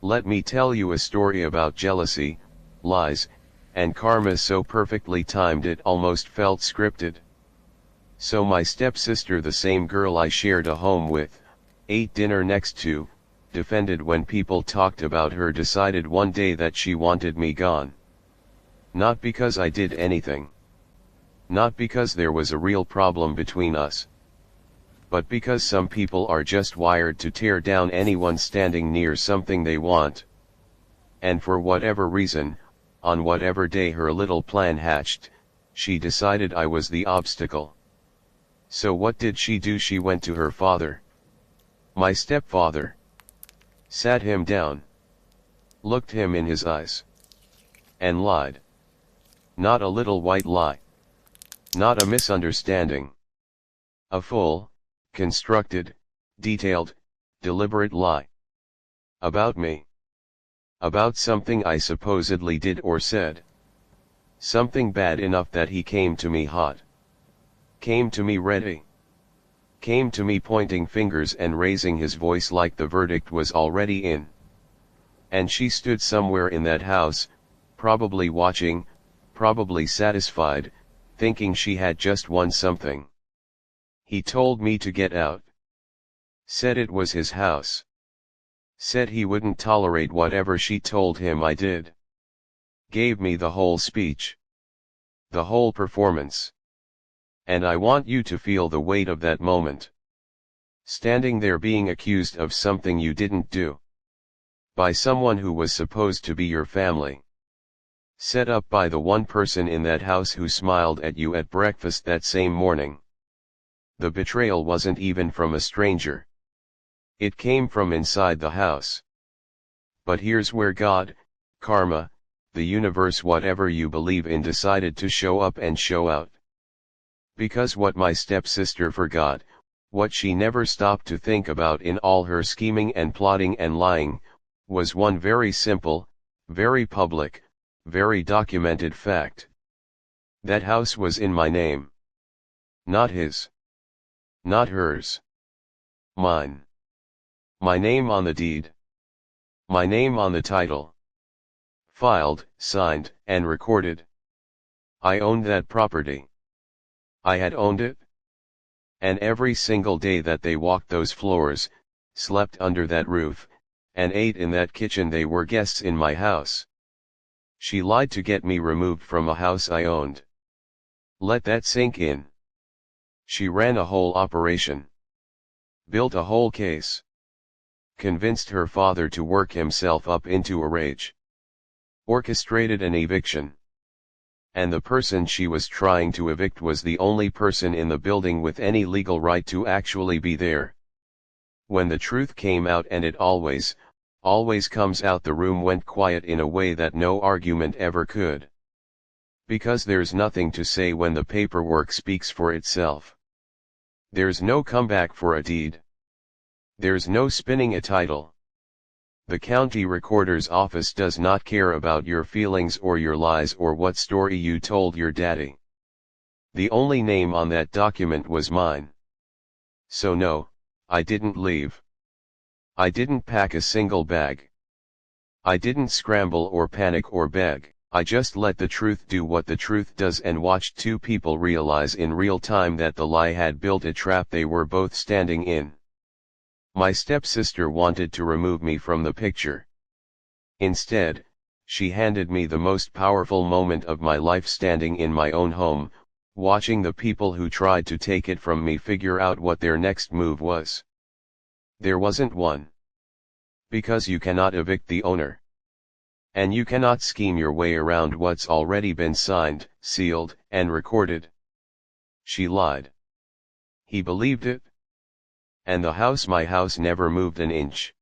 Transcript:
Let me tell you a story about jealousy, lies, and karma so perfectly timed it almost felt scripted. So my stepsister, the same girl I shared a home with, ate dinner next to, defended when people talked about her, decided one day that she wanted me gone. Not because I did anything. Not because there was a real problem between us. But because some people are just wired to tear down anyone standing near something they want. And for whatever reason, on whatever day her little plan hatched, she decided I was the obstacle. So what did she do? She went to her father, my stepfather, sat him down, looked him in his eyes, and lied. Not a little white lie. Not a misunderstanding. A full, constructed, detailed, deliberate lie. About me. About something I supposedly did or said. Something bad enough that he came to me hot. Came to me ready. Came to me pointing fingers and raising his voice like the verdict was already in. And she stood somewhere in that house, probably watching, probably satisfied, thinking she had just won something. He told me to get out. Said it was his house. Said he wouldn't tolerate whatever she told him I did. Gave me the whole speech. The whole performance. And I want you to feel the weight of that moment. Standing there being accused of something you didn't do. By someone who was supposed to be your family. Set up by the one person in that house who smiled at you at breakfast that same morning. The betrayal wasn't even from a stranger. It came from inside the house. But here's where God, karma, the universe, whatever you believe in, decided to show up and show out. Because what my stepsister forgot, what she never stopped to think about in all her scheming and plotting and lying, was one very simple, very public, very documented fact. That house was in my name. Not his. Not hers. Mine. My name on the deed. My name on the title. Filed, signed, and recorded. I owned that property. I had owned it. And every single day that they walked those floors, slept under that roof, and ate in that kitchen, they were guests in my house. She lied to get me removed from a house I owned. Let that sink in. She ran a whole operation. Built a whole case. Convinced her father to work himself up into a rage. Orchestrated an eviction. And the person she was trying to evict was the only person in the building with any legal right to actually be there. When the truth came out, and it always comes out, the room went quiet in a way that no argument ever could. Because there's nothing to say when the paperwork speaks for itself. There's no comeback for a deed. There's no spinning a title. The county recorder's office does not care about your feelings or your lies or what story you told your daddy. The only name on that document was mine. So no, I didn't leave. I didn't pack a single bag. I didn't scramble or panic or beg. I just let the truth do what the truth does and watched two people realize in real time that the lie had built a trap they were both standing in. My stepsister wanted to remove me from the picture. Instead, she handed me the most powerful moment of my life, standing in my own home, watching the people who tried to take it from me figure out what their next move was. There wasn't one. Because you cannot evict the owner. And you cannot scheme your way around what's already been signed, sealed, and recorded. She lied. He believed it. And the house, my house, never moved an inch.